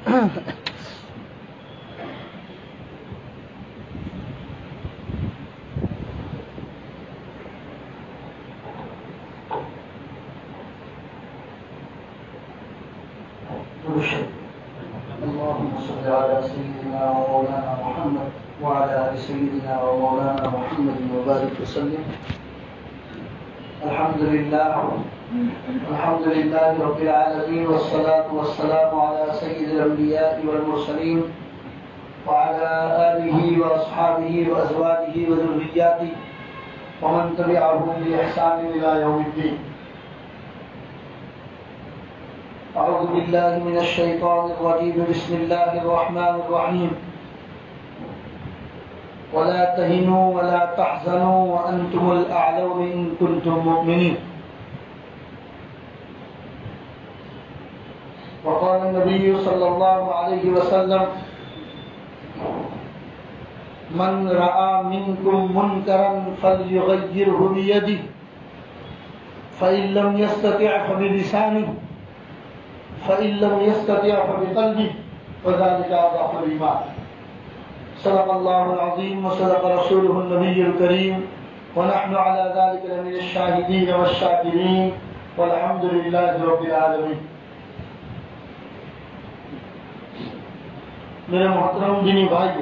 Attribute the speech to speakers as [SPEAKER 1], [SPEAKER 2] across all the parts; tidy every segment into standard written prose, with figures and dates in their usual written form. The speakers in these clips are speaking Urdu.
[SPEAKER 1] اللهم صل على سيدنا ومولانا محمد وعلى آل سيدنا ومولانا محمد وبارك وسلم. الحمد لله رب العالمين، والصلاة والسلام على سيد الأنبياء والمرسلين وعلى آله وأصحابه وأزواجه وذرياته ومن تبعهم بإحسان إلى يوم الدين. أعوذ بالله من الشيطان الرجيم. بسم الله الرحمن الرحيم. ولا تهنوا ولا تحزنوا وأنتم الأعلون إن كنتم مؤمنين. وقال النبي صلى الله عليه وسلم: من رأى منكم منكرا فليغيره بيده فإن لم يستطع فبلسانه فإن لم يستطع فبقلبه وذلك أضعف الإيمان. صدق الله العظيم وصدق رسوله النبي الكريم ونحن على ذلك لمن الشاهدين والشاكرين والحمد لله رب العالمين. میرے محترم دینی بھائیو،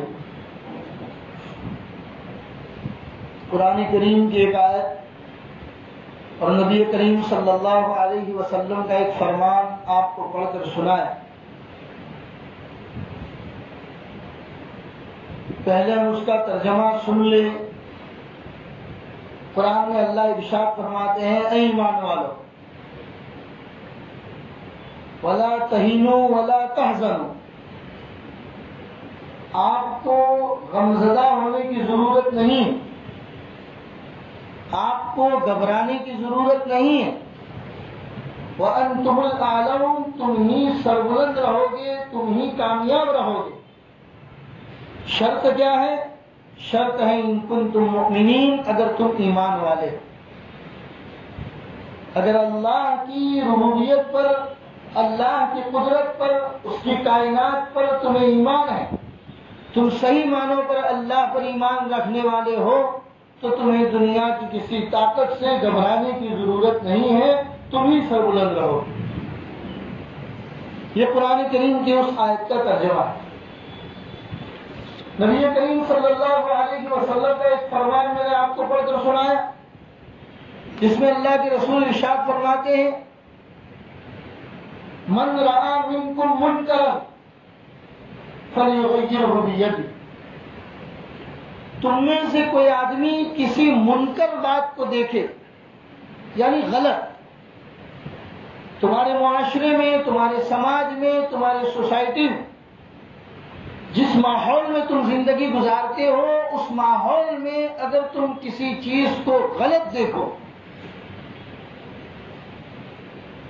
[SPEAKER 1] قرآن کریم کی ایک آیت اور نبی کریم صلی اللہ علیہ وسلم کا ایک فرمان آپ کو پڑھ کر سنائے. پہلے ہم اس کا ترجمہ سن لیں. قرآن میں اللہ ارشاد فرماتے ہیں: اے ایمان والو، ولا تہینوا ولا تحزنوا، آپ کو غمزدہ ہونے کی ضرورت نہیں، آپ کو گھبرانے کی ضرورت نہیں ہے. وَأَنْتُمُ الْأَعْلَوْنَ، تم ہی سربلند رہو گے، تم ہی کامیاب رہو گے. شرط کیا ہے؟ شرط ہے ان کنتم مؤمنین، اگر تم ایمان والے، اگر اللہ کی ربوبیت پر، اللہ کی قدرت پر، اس کی کائنات پر تمہیں ایمان ہے، تم صحیح معنوں پر اللہ پر ایمان رکھنے والے ہو، تو تمہیں دنیا کی کسی طاقت سے گھبرانے کی ضرورت نہیں ہے، تم ہی سربلند رہو. یہ قرآن کریم کی اس آیت کا ترجمہ ہے. نبی کریم صلی اللہ علیہ وسلم کا ایک فرمان میں نے آپ کو پڑھ کر سنایا، جس میں اللہ کے رسول ارشاد فرماتے ہیں: من رأى منکم منکرا فلیغیرہ بیدہ. تم میں سے کوئی آدمی کسی منکر بات کو دیکھے، یعنی غلط، تمہارے معاشرے میں، تمہارے سماج میں، تمہارے سوسائٹی میں، جس ماحول میں تم زندگی گزارتے ہو، اس ماحول میں اگر تم کسی چیز کو غلط دیکھو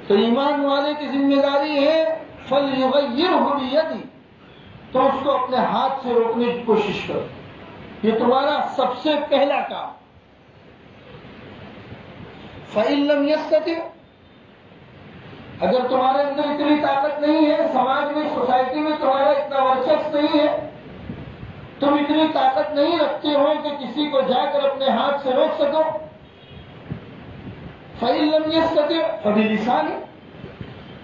[SPEAKER 1] تو ایمان والے کی ذمہ داری ہے فَلْيُغَيِّرْهُ بِيَدِهِ، تو اس کو اپنے ہاتھ سے روکنے کی کوشش کرو. یہ تمہارا سب سے پہلا کام. فَإِن لَّمْ يَسْتَطِعْ، اگر تمہارے اندر اتنی طاقت نہیں ہے، سماج میں، سوسائٹی میں تمہارا اتنا ورچسپ نہیں ہے، تم اتنی طاقت نہیں رکھتے ہو کہ کسی کو جا کر اپنے ہاتھ سے روک سکو، فَإِن لَّمْ يَسْتَطِعْ فَبِلِسَانِهِ،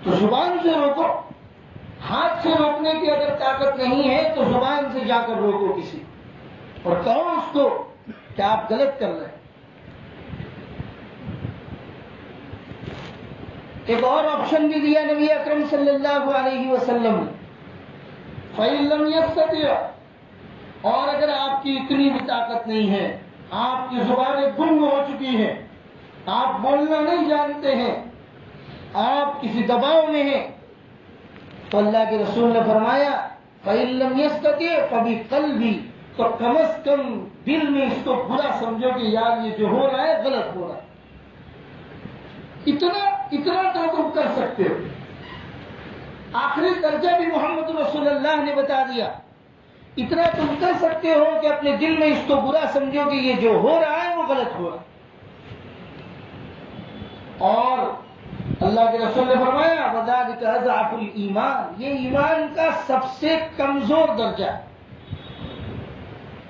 [SPEAKER 1] تو زبان سے روکو. ہاتھ سے روکنے کی اگر طاقت نہیں ہے تو زبان سے جا کر روکو کسی، اور کہو اس کو کہ آپ غلط کر رہے ہیں. ایک اور آپشن بھی دیا نبی اکرم صلی اللہ علیہ وسلم نے: فَإِن لَّمْ يَسْتَطِعْ، اور اگر آپ کی اتنی بھی طاقت نہیں ہے، آپ کی زبانیں گنگ ہو چکی ہیں، آپ بولنا نہیں جانتے ہیں، آپ کسی دباؤ میں ہیں، تو اللہ کے رسول نے فرمایا: فَإِن لَّمْ يَسْتَطِعْ فَبِقَلْبِهِ، تو کم از کم دل میں اس کو برا سمجھو کہ یار یہ جو ہو رہا ہے غلط ہو رہا ہے. اتنا تو تم کر سکتے ہو. آخری درجہ بھی محمد رسول اللہ نے بتا دیا. اتنا تم کر سکتے ہو کہ اپنے دل میں اس کو برا سمجھو کہ یہ جو ہو رہا ہے وہ غلط ہو رہا ہے. اور اللہ کے رسول نے فرمایا وذالک اضعف الایمان، یہ ایمان کا سب سے کمزور درجہ ہے۔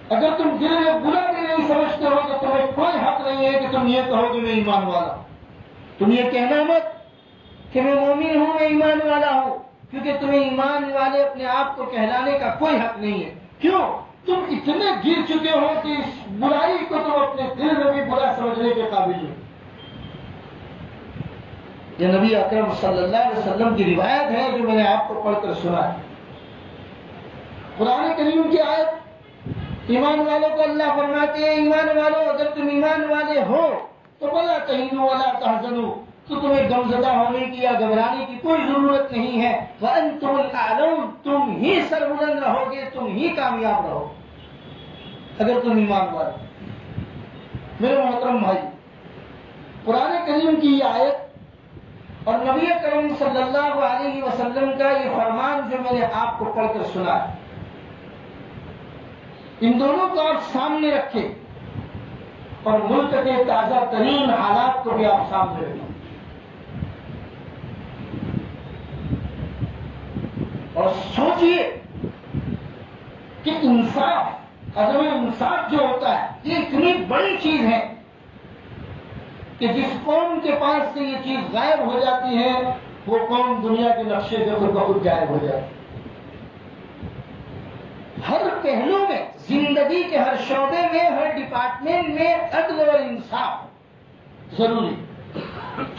[SPEAKER 1] اگر تم دل میں برا بھی نہیں سمجھتے ہو تو تمہیں کوئی حق نہیں ہے کہ تم یہ کہو کہ میں ایمان والا ہوں۔ تم یہ کہنا مت کہ میں مومن ہوں، میں ایمان والا ہوں، کیونکہ تمہیں ایمان والے اپنے آپ کو کہلانے کا کوئی حق نہیں ہے۔ کیوں؟ تم اتنے گر چکے ہو کہ اس برائی کو تم اپنے دل میں بھی برا سمجھنے کے قابل ہو۔ یہ نبی اکرم صلی اللہ علیہ وسلم کی روایت ہے جو میں نے آپ کو پڑھ کر سنا ہے۔ قرآن کریم کی آیت، ایمان والوں کو اللہ فرماتے ہیں ایمان والوں اگر تم ایمان والے ہو تو ولا تہنوا ولا تحزنوا، تو تمہیں غمزدہ ہونے کی یا گھبرانے کی کوئی ضرورت نہیں ہے۔ وانتم الاعلون، تم ہی سربلند رہو گے، تم ہی کامیاب رہو اگر تم ایمان والے۔ میرے محترم بھائی، قرآن کریم کی یہ آیت اور نبی کریم صلی اللہ علیہ وسلم کا یہ فرمان جو میں نے آپ کو پڑھ کر سنا ہے، ان دونوں کو آپ سامنے رکھیں اور ملک کے تازہ ترین حالات کو بھی آپ سامنے رکھیں اور سوچئے کہ انصاف، عدم انصاف جو ہوتا ہے یہ اتنی بڑی چیز ہے کہ جس قوم کے پاس سے یہ چیز غائب ہو جاتی ہے وہ قوم دنیا کے نقشے سے خود بخود غائب ہو جاتی ہے۔ ہر پہلو میں، زندگی کے ہر شعبے میں، ہر ڈپارٹمنٹ میں عدل اور انصاف ضروری۔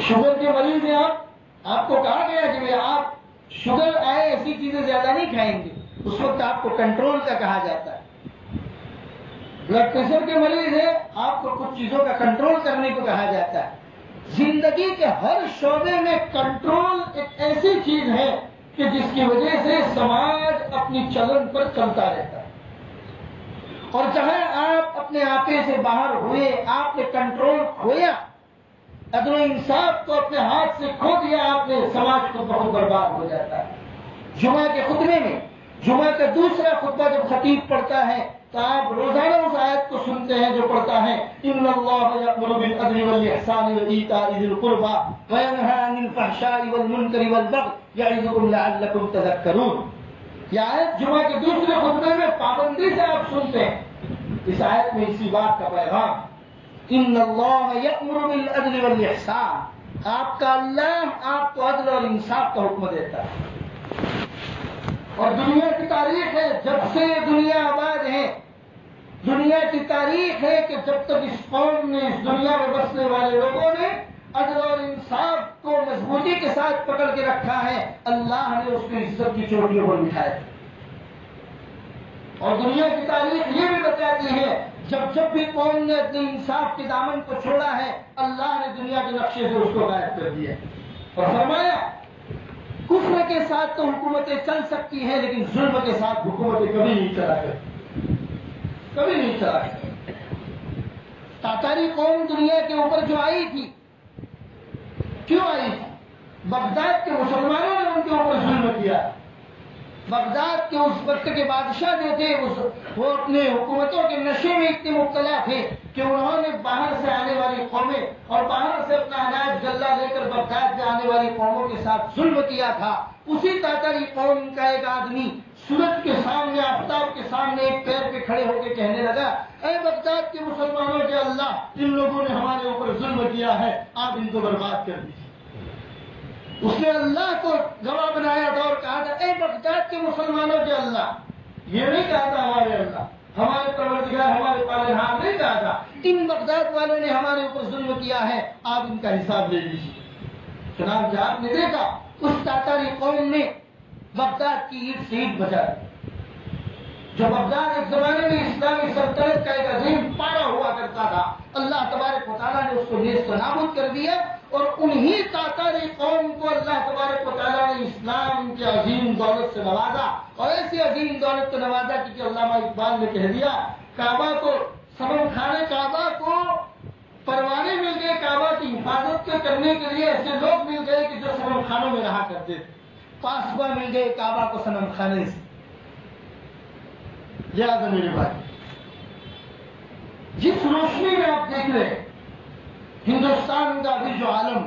[SPEAKER 1] شوگر کے مریض ہیں آپ کو کہا گیا کہ آپ شوگر آئے ایسی چیزیں زیادہ نہیں کھائیں گے، اس وقت آپ کو کنٹرول کا کہا جاتا ہے۔ بلڈ پریشر کے مریض ہیں، آپ کو کچھ چیزوں کا کنٹرول کرنے کو کہا جاتا ہے۔ زندگی کے ہر شعبے میں کنٹرول ایک ایسی چیز ہے کہ جس کی وجہ سے سماج اپنی چلن پر چلتا رہتا ہے، اور جہاں آپ اپنے آپے سے باہر ہوئے، آپ نے کنٹرول کھویا، عدل و انصاف کو اپنے ہاتھ سے کھو دیا آپ نے، سماج کو بہت برباد ہو جاتا ہے۔ جمعہ کے خطبے میں، جمعہ کا دوسرا خطبہ جب خطیب پڑھتا ہے تو آپ روزانہ اس آیت کو سنتے ہیں جو پڑھتا ہے ان اللہ یأمر بالعدل والاحسان وایتاء ذی القربى وینہی عن الفحشاء والمنکر والبغی یعظکم لعلکم تذکرون۔ یہ آیت جمعہ کے دوسرے خطبے میں پابندی سے آپ سنتے ہیں۔ اس آیت میں اسی بات کا پیغام، ان اللہ یأمر بالعدل والاحسان، آپ کا اللہ آپ کو عدل اور انصاف کا حکم دیتا ہے۔ اور دنیا کی تاریخ ہے، جب سے دنیا آباد ہے، دنیا کی تاریخ ہے کہ جب تک اس قوم نے، اس دنیا میں بسنے والے لوگوں نے عدل اور انصاف کو مضبوطی کے ساتھ پکڑ کے رکھا ہے، اللہ نے اس کو عزت کی چوٹیوں پر بٹھایا۔ اور دنیا کی تاریخ یہ بھی بتاتی ہے جب جب بھی قوم نے عدل انصاف کے دامن کو چھوڑا ہے، اللہ نے دنیا کے نقشے سے اس کو غائب کر دیا اور فرمایا کفر کے ساتھ تو حکومتیں چل سکتی ہیں لیکن ظلم کے ساتھ حکومتیں کبھی نہیں چلا کرتی، کبھی نہیں چلا کرتی۔ تاتاری قوم دنیا کے اوپر جو آئی تھی، کیوں آئی تھی؟ بغداد کے مسلمانوں نے ان کے اوپر ظلم کیا۔ بغداد کے اس وقت کے بادشاہ جو تھے وہ اپنے حکومتوں کے نشے میں اتنے مبتلا تھے کہ انہوں نے باہر سے آنے والی قومیں اور باہر سے اپنا اناج غلہ لے کر بغداد میں آنے والی قوموں کے ساتھ ظلم کیا تھا۔ اسی تاتاری قوم کا ایک آدمی سورج کے سامنے، آفتاب کے سامنے ایک پیر پہ کھڑے ہو کے کہنے لگا اے بغداد کے مسلمانوں کے اللہ، ان لوگوں نے ہمارے اوپر ظلم کیا ہے، آپ ان کو برباد کر دیجیے۔ اس نے اللہ کو گواہ بنایا تھا اور کہا تھا اے بغداد کے مسلمانوں کے اللہ، یہ نہیں کہا تھا ہمارے اللہ، ہمارے پروردگار، ہمارے پالنہار نہیں کہا تھا، ان بغداد والوں نے ہمارے اوپر ظلم کیا ہے، آپ ان کا حساب لے لیجیے۔ چنانچہ آپ نے دیکھا اس تاتاری قوم نے بغداد کی اینٹ سے اینٹ بچا دی۔ جو بغداد ایک زمانے میں اسلامی سلطنت کا ایک عظیم پارا ہوا کرتا تھا، اللہ تبارک و تعالیٰ نے اس کو نیست و نابود کر دیا، اور انہی تاتاری قوم کو اللہ تبارک و تعالیٰ نے اسلام کے عظیم دولت سے نوازا، اور ایسی عظیم دولت سے نوازا کہ علامہ اقبال نے کہہ دیا کعبہ کو، صنم خانے کعبہ کو پروانے مل گئے، کعبہ کی حفاظت کرنے کے لیے ایسے لوگ مل گئے کہ جو صنم خانوں میں رہا کرتے تھے، پاسباں مل گئے کعبہ کو صنم خانے سے۔ یاد ہے میرے بھائی، جس روشنی میں آپ دیکھ رہے ہیں ہندوستان کا بھی جو عالم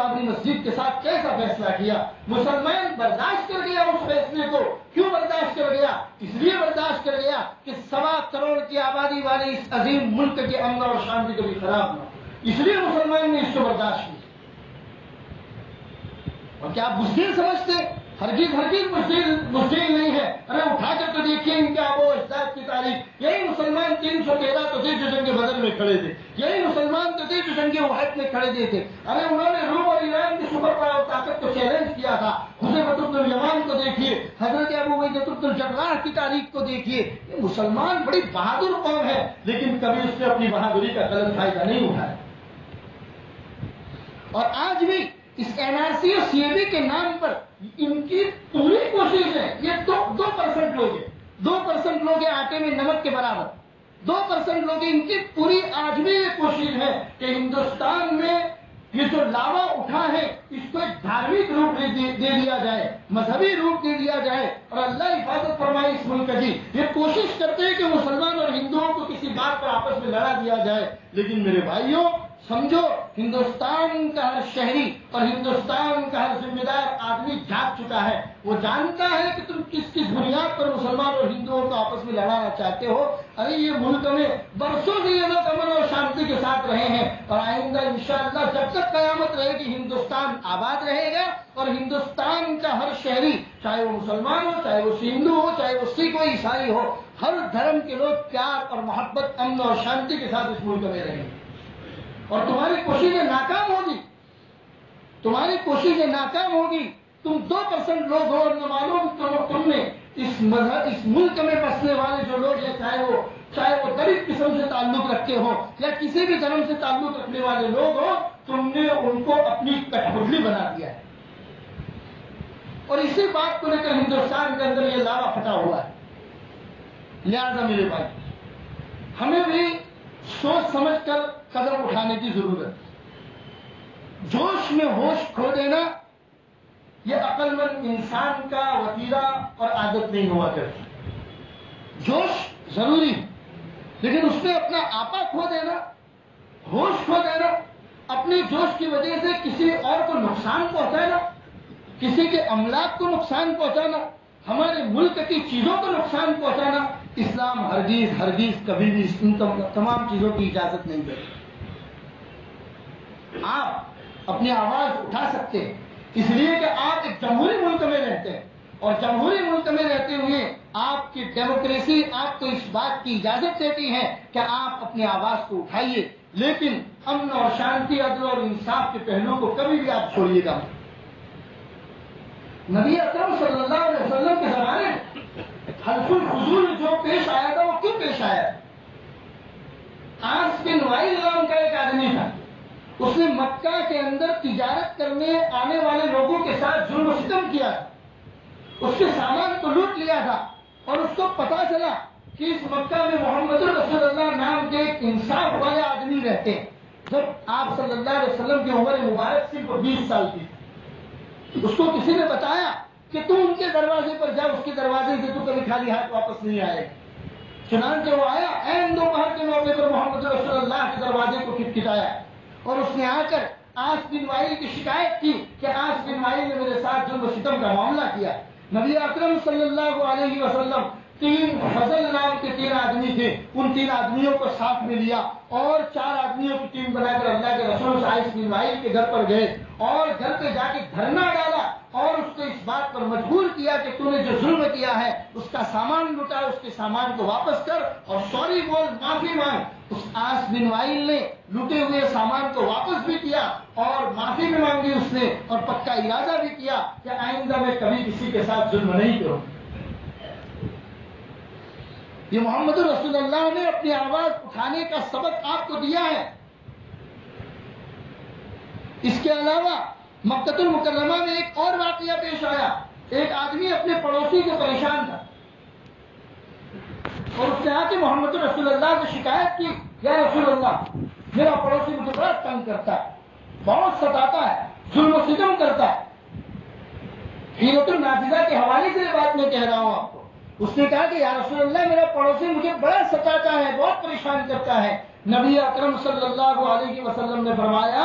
[SPEAKER 1] بابری مسجد کے ساتھ کیسا فیصلہ کیا؟ مسلمان برداشت کر گیا اس فیصلے کو. کیوں برداشت کر گیا؟ اس لیے برداشت کر گیا کہ 1.25 کروڑ کی آبادی والے اس عظیم ملک کے امن اور شانتی کبھی خراب نہ ہو. اس لیے مسلمان نے اس کو برداشت کیا. اور کیا آپ بزدل سمجھتے؟ ہرگز بزدل نہیں ہے. ارے اٹھا کر تو دیکھیے ان کے آباء و اجداد کی تاریخ. یہی مسلمان 313 تو تھے جو جنگ بدر میں کھڑے تھے. یہی مسلمان تو تھے جو جنگ احد میں کھڑے تھے. ارے انہوں نے روم اور ایران کی سپر پاور طاقت کو چیلنج کیا تھا. حذیفہ بن الیمان کو دیکھیے, حضرت ابو عبیدہ بن الجراح کی تاریخ کو دیکھیے. یہ مسلمان بڑی بہادر قوم ہے, لیکن کبھی اس نے اپنی بہادری کا غلط فائدہ نہیں اٹھایا. اور آج بھی اس NRC اور CAB کے نام پر ان کی پوری کوشش ہے. یہ 2% لوگ ہیں, 2% لوگ ہیں آٹے میں نمک کے برابر. 2% لوگ ہیں, ان کی پوری آج بھی یہ کوشش ہے کہ ہندوستان میں یہ جو لاوا اٹھا ہے اس کو ایک دھارمک روپ دے دیا جائے, مذہبی روپ دے دیا جائے, اور اللہ حفاظت فرمائے اس ملک کی. یہ کوشش کرتے ہیں کہ مسلمان اور ہندوؤں کو کسی بات پر آپس میں لڑا دیا جائے. لیکن میرے بھائیوں سمجھو, ہندوستان کا ہر شہری اور ہندوستان کا ہر ذمہ دار آدمی جاگ چکا ہے. وہ جانتا ہے کہ تم کس کس بنیاد پر مسلمان اور ہندوؤں کو آپس میں لڑانا چاہتے ہو. ارے یہ ملک میں برسوں سے یہ لوگ امن اور شانتی کے ساتھ رہے ہیں, اور آئندہ انشاءاللہ جب تک قیامت رہے گی ہندوستان آباد رہے گا. اور ہندوستان کا ہر شہری, چاہے وہ مسلمان ہو, چاہے وہ ہندو ہو, چاہے وہ سکھ ہو, عیسائی ہو, ہر دھرم کے لوگ پیار اور محبت, امن اور شانتی کے ساتھ اس ملک میں رہیں گے. اور تمہاری کوششیں ناکام ہوگی, تمہاری کوششیں ناکام ہوگی. تم 2% لوگ ہو, اور نہ معلوم تم نے اس ملک میں بسنے والے جو لوگ ہیں, چاہے وہ غریب قسم سے تعلق رکھتے ہو یا کسی بھی دھرم سے تعلق رکھنے والے لوگ ہو, تم نے ان کو اپنی کٹپتلی بنا دیا ہے. اور اسی بات کو لے کر ہندوستان کے اندر یہ لاوا پھٹا ہوا ہے. لہذا میرے بھائی, ہمیں بھی سوچ سمجھ کر قدم اٹھانے کی ضرورت ہے. جوش میں ہوش کھو دینا یہ عقل مند انسان کا وتیرہ اور عادت نہیں ہوا کرتی. جوش ضروری, لیکن اس میں اپنا آپا کھو دینا, ہوش کھو دینا, اپنے جوش کی وجہ سے کسی اور کو نقصان پہنچانا, کسی کے املاک کو نقصان پہنچانا, ہمارے ملک کی چیزوں کو نقصان پہنچانا, اسلام ہرگز کبھی بھی ان تمام چیزوں کی اجازت نہیں دے. آپ اپنی آواز اٹھا سکتے ہیں اس لیے کہ آپ ایک جمہوری ملک میں رہتے ہیں, اور جمہوری ملک میں رہتے ہوئے آپ کی ڈیموکریسی آپ کو اس بات کی اجازت دیتی ہے کہ آپ اپنی آواز کو اٹھائیے, لیکن امن اور شانتی, عدل اور انصاف کے پہلو کو کبھی بھی آپ چھوڑیے گا. نبی اکرم صلی اللہ علیہ وسلم کے زمانے حلف الفضول جو پیش آیا تھا وہ کیوں پیش آیا؟ عاص بن وائل نام کا ایک آدمی تھا, اس نے مکہ کے اندر تجارت کرنے آنے والے لوگوں کے ساتھ ظلم و ستم کیا تھا, اس کے سامان کو لوٹ لیا تھا, اور اس کو پتا چلا کہ اس مکہ میں محمد رسول اللہ نام کے ایک انصاف والے آدمی رہتے ہیں. جب آپ صلی اللہ علیہ وسلم کی عمر مبارک صرف 20 سال کی, اس کو کسی نے بتایا کہ تو ان کے دروازے پر جا, اس کے دروازے سے تو کبھی خالی ہاتھ واپس نہیں آئے. چنانچہ وہ آیا, عین دوپہر کے موقع پر محمد رسول اللہ کے دروازے کو کھٹکھٹایا, اور اس نے آ کر عاص بن وائل کی شکایت کی کہ عاص بن وائل نے میرے ساتھ ظلم و ستم کا معاملہ کیا. نبی اکرم صلی اللہ علیہ وسلم 3 فضل نام کے 3 آدمی تھے, ان 3 آدمیوں کو ساتھ میں لیا اور 4 آدمیوں کی ٹیم بنا کر اللہ کے رسول عاص بن وائل کے گھر پر گئے, اور گھر پہ جا کے دھرنا ڈالا, اور اس کو اس بات پر مجبور کیا کہ تو نے جو ظلم کیا ہے اس کا سامان لوٹا, اس کے سامان کو واپس کر اور سوری بول, معافی مانگ. اس عاص بن وائل نے لوٹے ہوئے سامان کو واپس بھی کیا اور معافی بھی مانگی اس نے, اور پکا ارادہ بھی کیا کہ آئندہ میں کبھی کسی کے ساتھ ظلم نہیں کروں. یہ محمد رسول اللہ نے اپنی آواز اٹھانے کا سبق آپ کو دیا ہے. اس کے علاوہ مکہ المکرمہ میں ایک اور واقعہ پیش آیا. ایک آدمی اپنے پڑوسی سے پریشان تھا, اور اس نے آ کے محمد رسول اللہ سے شکایت کی, یا رسول اللہ میرا پڑوسی مجھے بڑا تنگ کرتا ہے, بہت ستاتا ہے, ظلم و ستم کرتا ہے. حیرت النافذہ کے حوالے سے یہ بات میں کہہ رہا ہوں آپ کو. اس نے کہا کہ یا رسول اللہ میرا پڑوسی مجھے بڑا ستاتا ہے, بہت پریشان کرتا ہے. نبی اکرم صلی اللہ علیہ وسلم نے فرمایا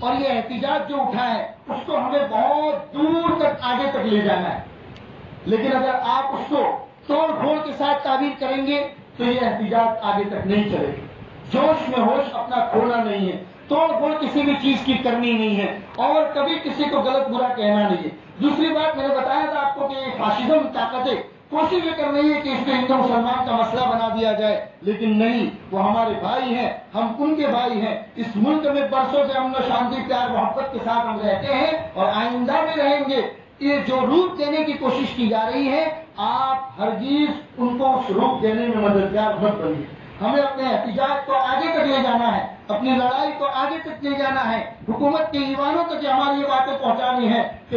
[SPEAKER 1] اور یہ احتجاج جو اٹھا ہے اس کو ہمیں بہت دور تک آگے تک لے جانا ہے، لیکن اگر آپ اس کو توڑ پھوڑ کے ساتھ تعبیر کریں گے تو یہ احتجاج آگے تک نہیں چلے گا۔ جوش میں ہوش اپنا کھونا نہیں ہے، توڑ پھوڑ کسی بھی چیز کی کرنی نہیں ہے، اور کبھی کسی کو غلط برا کہنا نہیں ہے۔ دوسری بات میں نے بتایا تھا آپ کو کہ یہ فاشزم طاقت ہے، کوشش یہ کر رہی ہے کہ اس کو ہندو مسلمان کا مسئلہ بنا دیا جائے، لیکن نہیں، وہ ہمارے بھائی ہیں، ہم ان کے بھائی ہیں۔ اس ملک میں برسوں سے امن و شانتی پیار محبت کے ساتھ ہم رہتے ہیں اور آئندہ بھی رہیں گے۔ یہ جو روپ دینے کی کوشش کی جا رہی ہے، آپ ہرگز ان کو اس روپ دینے میں مددگار مت بنیے۔ ہمیں اپنے احتجاج کو آگے تک لے جانا ہے، اپنی لڑائی کو آگے تک لے جانا ہے، حکومت کے ایوانوں تک ہماری یہ باتیں پہنچانی ہے کہ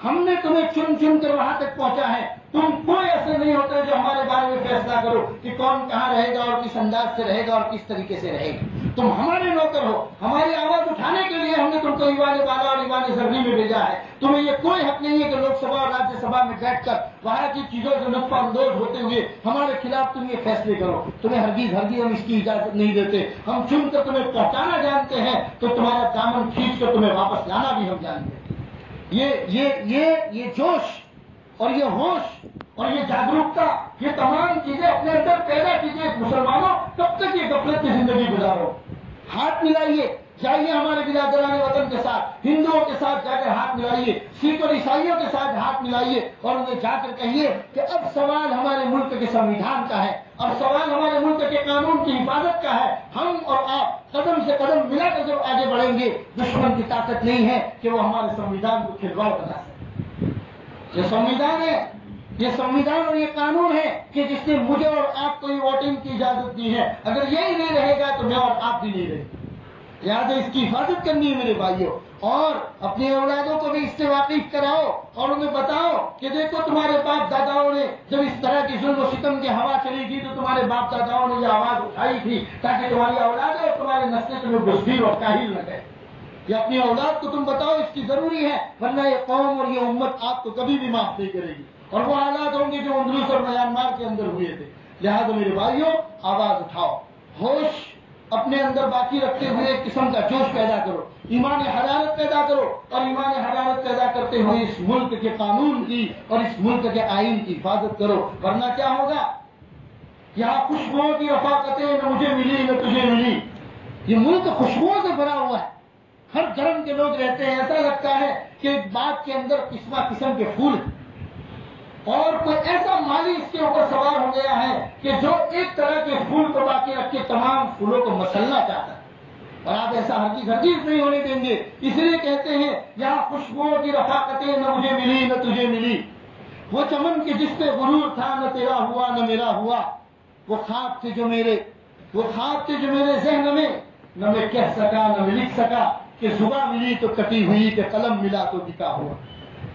[SPEAKER 1] ہم نے تمہیں چن چن کر وہاں تک پہنچا ہے، تم کوئی ایسے نہیں ہوتے جو ہمارے بارے میں فیصلہ کرو کہ کون کہاں رہے گا اور کس انداز سے رہے گا اور کس طریقے سے رہے گا۔ تم ہمارے نوکر ہو، ہماری آواز اٹھانے کے لیے ہم نے تم کو ایوان بالا اور ایوان زرعی میں بھیجا ہے۔ تمہیں یہ کوئی حق نہیں ہے کہ لوک سبھا اور راجیہ سبھا میں بیٹھ کر وہاں کی چیزوں سے لطف اندوز ہوتے ہوئے ہمارے خلاف تم یہ فیصلے کرو۔ تمہیں ہرگز ہم اس کی اجازت نہیں دیتے۔ ہم چن کر تمہیں پہنچانا جانتے ہیں تو تمہارا دامن کھینچ کر تمہیں واپس لانا بھی ہم جانتے ہیں۔ یہ جوش اور یہ ہوش اور یہ جاگروکتا، یہ تمام چیزیں اپنے اندر پیدا کیجیے۔ مسلمانوں کب تک یہ غفلت کی زندگی گزارو؟ ہاتھ ملائیے، جائیے ہمارے برادران وطن کے ساتھ، ہندوؤں کے ساتھ جا کر ہاتھ ملائیے، سکھ اور عیسائیوں کے ساتھ ہاتھ ملائیے اور انہیں جا کر کہیے کہ اب سوال ہمارے ملک کے سنویدھان کا ہے، اب سوال ہمارے ملک کے قانون کی حفاظت کا ہے۔ ہم اور آپ قدم سے قدم ملا کر جب آگے بڑھیں گے، دشمن کی طاقت نہیں ہے کہ وہ ہمارے سنویدھان کو کھلواڑ بنا سکے۔ یہ سنویدھان ہے، یہ سنویدھان اور یہ قانون ہے کہ جس نے مجھے اور آپ کو یہ ووٹنگ کی اجازت دی ہے۔ اگر یہی نہیں رہے گا تو میں اور آپ بھی نہیں رہیں گے۔ لہٰذا اس کی حفاظت کرنی ہے میرے بھائیوں، اور اپنے اولادوں کو بھی اس سے واقف کراؤ اور انہیں بتاؤ کہ دیکھو تمہارے باپ داداؤں نے جب اس طرح کی ظلم و ستم کی ہوا چلی تھی تو تمہارے باپ داداؤں نے یہ آواز اٹھائی تھی تاکہ تمہاری اولادیں اور تمہارے نسلیں تمہیں بزدل اور کاہل نہ کہیں۔ یہ اپنی اولاد کو تم بتاؤ، اس کی ضروری ہے، ورنہ یہ قوم اور یہ امت آپ کو کبھی بھی معاف نہیں کرے گی، اور وہ حالات ہوں گے جو اندلس اور میانمار کے اندر ہوئے تھے۔ لہٰذا میرے بھائیوں، آواز اٹھاؤ، ہوش اپنے اندر باقی رکھتے ہوئے ایک قسم کا جوش پیدا کرو، ایمان حرارت پیدا کرو، اور ایمان حرارت پیدا کرتے ہوئے اس ملک کے قانون کی اور اس ملک کے آئین کی حفاظت کرو، ورنہ کیا ہوگا؟ یہاں خوشبوؤں کی رفاقتیں نہ مجھے ملی نہ تجھے ملی۔ یہ ملک خوشبوؤں سے بھرا ہوا ہے، ہر دھرم کے لوگ رہتے ہیں، ایسا لگتا ہے کہ ایک باغ کے اندر قسم کے پھول ہیں، اور کوئی ایسا مالی اس کے اوپر سوار ہو گیا ہے کہ جو ایک طرح کے پھول کو باقی رکھ کے تمام پھولوں کو مسلنا چاہتا ہے، اور آپ ایسا ہرگز نہیں ہونے دیں گے۔ اس لیے کہتے ہیں یہاں خوشبوؤں کی رفاقتیں نہ مجھے ملی نہ تجھے ملی، وہ چمن کے جس پہ غرور تھا نہ تیرا ہوا نہ میرا ہوا، وہ خواب تھے جو میرے ذہن میں، نہ میں کہہ سکا نہ میں لکھ سکا، کہ زباں ملی تو کٹی ہوئی کہ قلم ملا تو لکھا ہوا۔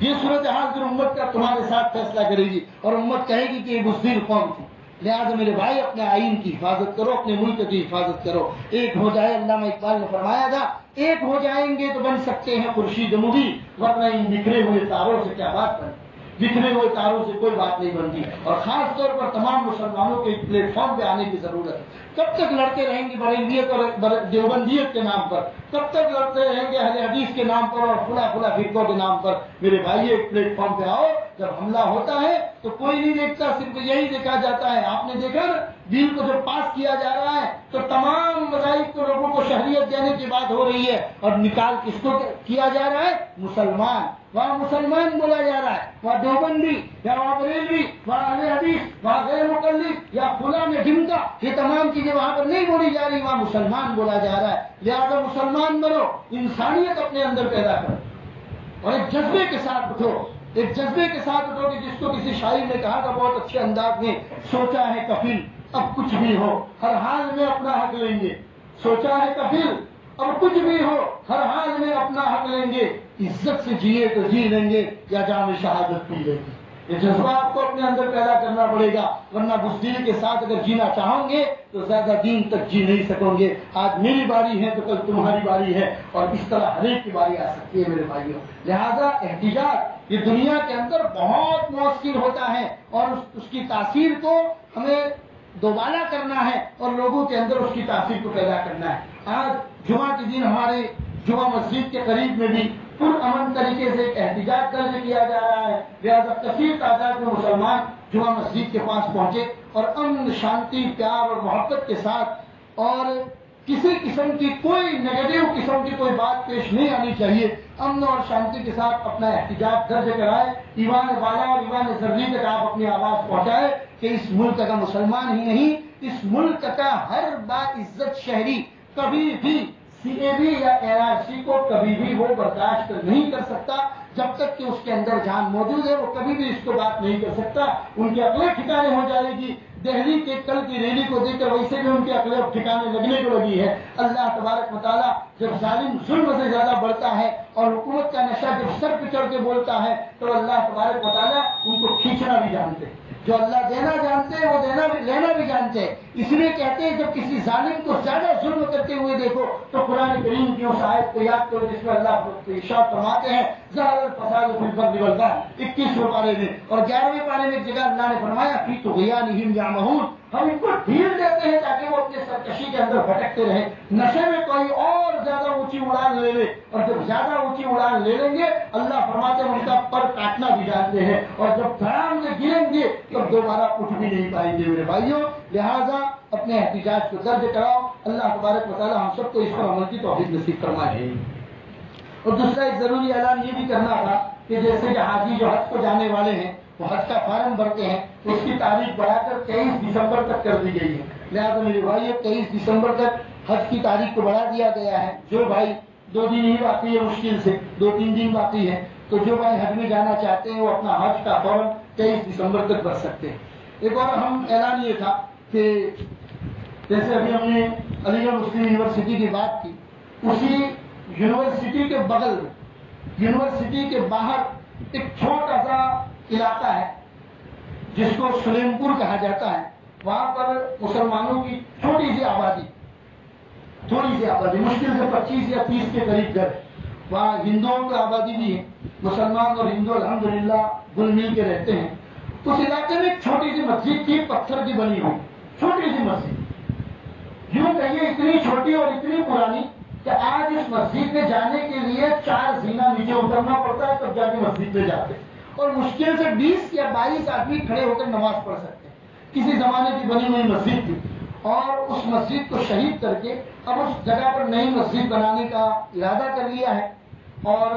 [SPEAKER 1] یہ صورتحال پھر امت کا تمہارے ساتھ فیصلہ کرے گی، اور امت کہے گی کہ یہ بزدل قوم تھی۔ لہٰذا میرے بھائی اپنے آئین کی حفاظت کرو، اپنے ملک کی حفاظت کرو، ایک ہو جائے۔ علامہ اقبال نے فرمایا تھا ایک ہو جائیں گے تو بن سکتے ہیں خورشید مبیں، ورنہ ان بکھرے ہوئے تاروں سے کیا بات بنے؟ بکھرے ہوئے تاروں سے کوئی بات نہیں بنتی، اور خاص طور پر تمام مسلمانوں کے پلیٹ فارم پہ آنے کی ضرورت ہے۔ کب تک لڑتے رہیں گے بریلویت اور دیوبندیت کے نام پر؟ کب تک لڑتے رہیں گے اہل حدیث کے نام پر اور فلاں فرقوں کے نام پر؟ میرے بھائی ایک پلیٹ فارم پہ آؤ۔ جب حملہ ہوتا ہے تو کوئی نہیں دیکھتا، صرف یہی دیکھا جاتا ہے۔ آپ نے دیکھا نا بل کو جب پاس کیا جا رہا ہے تو تمام مذاہب کے لوگوں کو شہریت دینے کی بات ہو رہی ہے، اور نکال کس کو کیا جا رہا ہے؟ مسلمان۔ وہاں مسلمان بولا جا رہا ہے، وہاں دیوبندی یا وہاں بریلوی، وہاں اہل حدیث، وہاں غیر مقلد یا فلاں میں ڈھمکا، یہ تمام چیزیں وہاں پر نہیں بولی جا رہی، وہاں مسلمان بولا جا رہا ہے۔ لہٰذا مسلمان بنو، انسانیت اپنے اندر پیدا کرو، اور ایک جذبے کے ساتھ اٹھو، ایک جذبے کے ساتھ اٹھو کہ جس کو کسی شاعر نے کہا تھا بہت اچھے انداز میں، سوچا ہے کفیل اب کچھ بھی ہو ہر حال میں اپنا حق لیں گے، سوچا ہے کفیل اب کچھ بھی ہو ہر حال میں اپنا حق لیں گے، عزت سے جیے تو جی لیں گے یا جام شہادت پی لیں گے۔ یہ جذبہ آپ کو اپنے اندر پیدا کرنا پڑے گا، ورنہ بزدلی کے ساتھ اگر جینا چاہو گے تو زیادہ دین تک جی نہیں سکو گے۔ آج میری باری ہے تو کل تمہاری باری ہے، اور اس طرح ہر ایک کی باری آ سکتی ہے میرے بھائیوں۔ لہذا احتجاج یہ دنیا کے اندر بہت مؤثر ہوتا ہے، اور اس کی تاثیر کو ہمیں دوبالا کرنا ہے اور لوگوں کے اندر اس کی تاثیر کو پیدا کرنا ہے۔ آج جمعہ کے دن ہمارے جمعہ مسجد کے قریب میں بھی پرامن طریقے سے ایک احتجاج درج کیا جا رہا ہے، لہٰذا کثیر تعداد میں مسلمان جمعہ مسجد کے پاس پہنچے اور امن، شانتی، پیار اور محبت کے ساتھ، اور کسی قسم کی کوئی نیگیٹو قسم کی کوئی بات پیش نہیں آنی چاہیے، امن اور شانتی کے ساتھ اپنا احتجاج درج کرائے، ایمان والا اور ایمان ذری تک آپ اپنی آواز پہنچائے کہ اس ملک کا مسلمان ہی نہیں، اس ملک کا ہر باعزت شہری کبھی بھی CAB یا NRC کو کبھی بھی وہ برداشت نہیں کر سکتا، جب تک کہ اس کے اندر جان موجود ہے وہ کبھی بھی اس کو بات نہیں کر سکتا، ان کی عقلیں ٹھکانے ہو جائے گی۔ دہلی کے کل کی ریلی کو دیکھ کر ویسے بھی ان کی عقلیں ٹھکانے لگنے کو لگی ہے۔ اللہ تبارک و تعالیٰ جب ظالم ظلم سے زیادہ بڑھتا ہے اور حکومت کا نشہ جب سر پہ چڑھ کے بولتا ہے تو اللہ تبارک و تعالیٰ ان کو کھینچنا بھی جانتے ہیں، جو اللہ دینا جانتے ہیں وہ لینا بھی جانتے ہیں، اس لیے کہتے ہیں جب کسی ظالم کو زیادہ ظلم کرتے ہوئے دیکھو تو قرآن کریم کی اس آیت کو یاد کرو جس میں اللہ ارشاد فرماتے ہیں ظہر الفساد فی البر والبحر 21ویں پارے میں، اور 11ویں پارے میں ایک جگہ اللہ نے فرمایا فی طغیانہم یعمہون، ہم ان کو ڈھیل دیتے ہیں تاکہ وہ اپنے سرکشی کے اندر بھٹکتے رہیں، نشے میں کوئی اور زیادہ اونچی اڑان لے لے، اور جب زیادہ اونچی اڑان لے لیں گے اللہ فرماتے ہیں ان کا پر کاٹنا بھی جانتے ہیں، اور جب دھڑام سے گریں گے تب دوبارہ اٹھ بھی نہیں پائیں گے۔ میرے بھائیوں، لہٰذا اپنے احتجاج کو درج کراؤ، اللہ تبارک و تعالیٰ ہم سب کو اس پر عمل کی توفیق نصیب فرمائے۔ اور دوسرا ایک ضروری اعلان یہ بھی کرنا تھا کہ جیسے کہ حاجی جو حج کو جانے والے ہیں وہ حج کا فارم بھرتے ہیں، اس کی تاریخ بڑھا کر 23 دسمبر تک کر دی گئی ہے، لہٰذا میرے بھائی 23 دسمبر تک حج کی تاریخ کو بڑھا دیا گیا ہے۔ جو بھائی 2 دن ہی باقی ہے، مشکل سے 2-3 دن باقی ہے، تو جو بھائی حج میں جانا چاہتے ہیں وہ اپنا حج کا فارم 23 دسمبر تک بھر سکتے ہیں۔ ایک اور اہم اعلان یہ تھا کہ جیسے ابھی ہم نے علی گڑھ مسلم یونیورسٹی کی بات کی، اسی یونیورسٹی کے بغل میں، یونیورسٹی کے باہر ایک چھوٹا سا علاقہ ہے جس کو سلیم پور کہا جاتا ہے، وہاں پر مسلمانوں کی تھوڑی سی آبادی، مشکل سے 25 یا 30 کے قریب گھر، وہاں ہندوؤں کی آبادی بھی ہے، مسلمان اور ہندو الحمدللہ گل مل کے رہتے ہیں۔ اس علاقے میں ایک چھوٹی سی مسجد تھی، پتھر کی بنی ہوئی چھوٹی سی مسجد، یوں کہیے اتنی چھوٹی اور اتنی پرانی کہ آج اس مسجد میں جانے کے لیے 4 زینہ نیچے اترنا پڑتا ہے تب جا کے مسجد میں جاتے ہیں، اور مشکل سے 20 یا 22 آدمی کھڑے ہو کر نماز پڑھ سکتے ہیں۔ کسی زمانے کی بنی ہوئی مسجد تھی، اور اس مسجد کو شہید کر کے اب اس جگہ پر نئی مسجد بنانے کا ارادہ کر لیا ہے، اور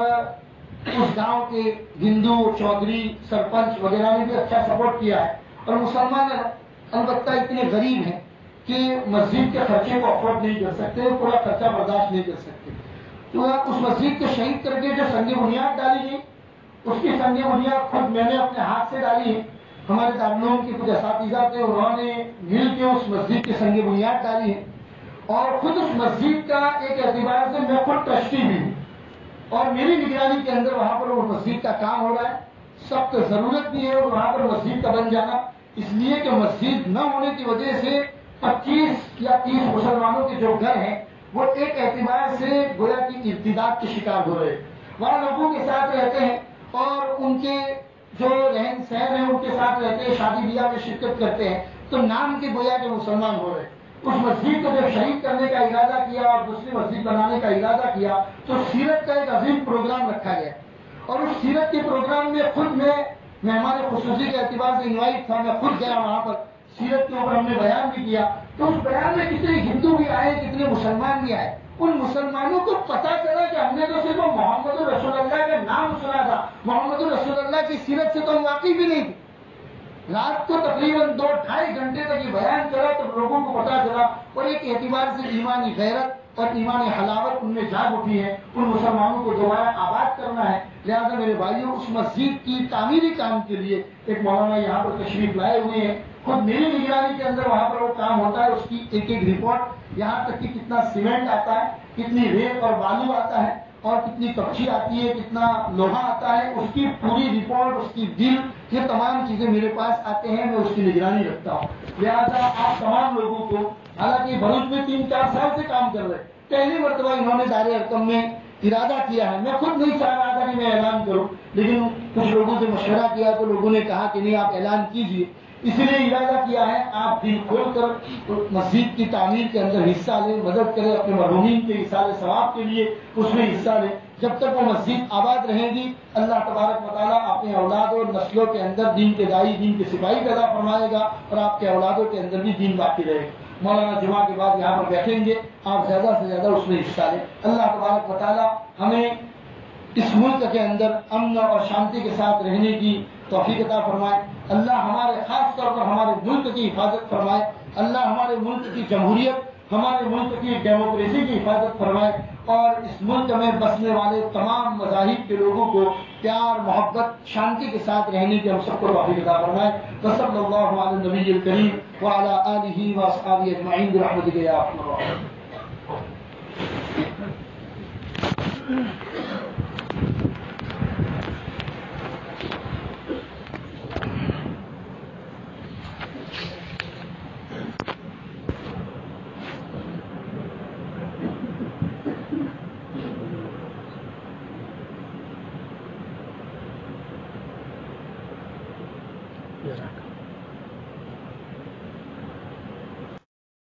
[SPEAKER 1] اس گاؤں کے ہندو چودھری سرپنچ وغیرہ نے بھی اچھا سپورٹ کیا ہے، اور مسلمان البتہ اتنے غریب ہیں کہ مسجد کے خرچے کو افورڈ نہیں کر سکتے، پورا خرچہ برداشت نہیں کر سکتے، تو اس مسجد کو شہید کر کے جو سنگ بنیاد ڈالی گئی اس کی سنگ بنیاد خود میں نے اپنے ہاتھ سے ڈالی ہے، ہمارے دارالعلوم کے کچھ اساتذہ تھے انہوں نے مل کے اس مسجد کی سنگ بنیاد ڈالی ہے، اور خود اس مسجد کا ایک اعتبار سے میں خود ٹرسٹی بھی ہوں، اور میری نگرانی کے اندر وہاں پر وہ مسجد کا کام ہو رہا ہے، سخت ضرورت بھی ہے اور وہاں پر مسجد کا بن جانا، اس لیے کہ مسجد نہ ہونے کی وجہ سے 25 یا 30 مسلمانوں کے جو گھر ہیں وہ ایک اعتبار سے گویا کی ارتداد کے شکار ہو رہے، وہاں لوگوں کے ساتھ رہتے ہیں اور ان کے جو رہن سہن ہے ان کے ساتھ رہتے ہیں، شادی بیاہ میں شرکت کرتے ہیں، تو نام کے گویا کے مسلمان ہو رہے۔ اس مسجد کو جب شہید کرنے کا ارادہ کیا اور دوسری مسجد بنانے کا ارادہ کیا تو سیرت کا ایک عظیم پروگرام رکھا گیا، اور اس سیرت کے پروگرام میں خود میں مہمان خصوصی کے اعتبار سے انوائٹ تھا، میں خود گیا وہاں پر، سیرت کے اوپر ہم نے بیان بھی کیا، تو اس بیان میں کتنے ہندو بھی آئے کتنے مسلمان بھی آئے، ان مسلمانوں کو پتا چلا کہ ہم نے تو صرف محمد رسول اللہ کا نام سنا تھا، محمد رسول اللہ کی سیرت سے تو ہم واقف بھی نہیں تھے۔ رات کو تقریباً 2-2.5 گھنٹے تک یہ بیان چلا تو لوگوں کو پتا چلا، اور ایک اعتبار سے ایمانی غیرت اور ایمانی حلاوت ان میں جاگ اٹھی ہے، ان مسلمانوں کو دوبارہ آباد کرنا ہے۔ لہٰذا میرے بھائیوں، اس مسجد کی تعمیری کام کے لیے ایک مولانا یہاں پر تشریف لائے ہوئے ہیں، خود میری نگرانی کے اندر وہاں پر وہ کام ہوتا ہے، اس کی ایک ایک رپورٹ، یہاں تک کہ کتنا سیمنٹ آتا ہے، کتنی ریت اور بالو آتا ہے، اور کتنی کپچی آتی ہے، کتنا لوہا آتا ہے، اس کی پوری رپورٹ، اس کی بل، یہ تمام چیزیں میرے پاس آتے ہیں، میں اس کی نگرانی رکھتا ہوں۔ لہٰذا آپ تمام لوگوں کو، حالانکہ بھروچ میں 3-4 سال سے کام کر رہے، پہلی مرتبہ انہوں نے دار ارقم میں ارادہ کیا ہے، میں خود نہیں چاہ رہا تھا کہ میں اعلان کروں، لیکن کچھ لوگوں سے مشورہ کیا تو لوگوں نے کہا کہ نہیں آپ اعلان کیجئے۔ اس لیے ارادہ کیا ہے آپ دل کھول کر مسجد کی تعمیر کے اندر حصہ لیں، مدد کریں، اپنے مرحومین کے ایصال ثواب کے لیے اس میں حصہ لیں۔ جب تک وہ مسجد آباد رہے گی اللہ تبارک و تعالیٰ اپنے اولاد اور نسلوں کے اندر دین کے دائی، دین کے سپاہی پیدا فرمائے گا، اور آپ کے اولادوں کے اندر بھی دین باقی رہے گا۔ مولانا جمعہ کے بعد یہاں پر بیٹھیں گے، آپ زیادہ سے زیادہ اس میں حصہ لیں۔ اللہ تبارک و تعالیٰ ہمیں اس ملک کے اندر امن اور شانتی کے ساتھ رہنے کی توفیق عطا فرمائے۔ اللہ ہمارے خاص طور پر ہمارے ملک کی حفاظت فرمائے۔ اللہ ہمارے ملک کی جمہوریت، ہمارے ملک کی ڈیموکریسی کی حفاظت فرمائے، اور اس ملک میں بسنے والے تمام مذاہب کے لوگوں کو پیار، محبت، شانتی کے ساتھ رہنے کی ہم سب کو توفیق عطا فرمائے۔ وصلی اللہ علی النبی الکریم وعلی آلہ واصحابہ اجمعین برحمتک یا ارحم الراحمین۔
[SPEAKER 2] جزاک اللہ۔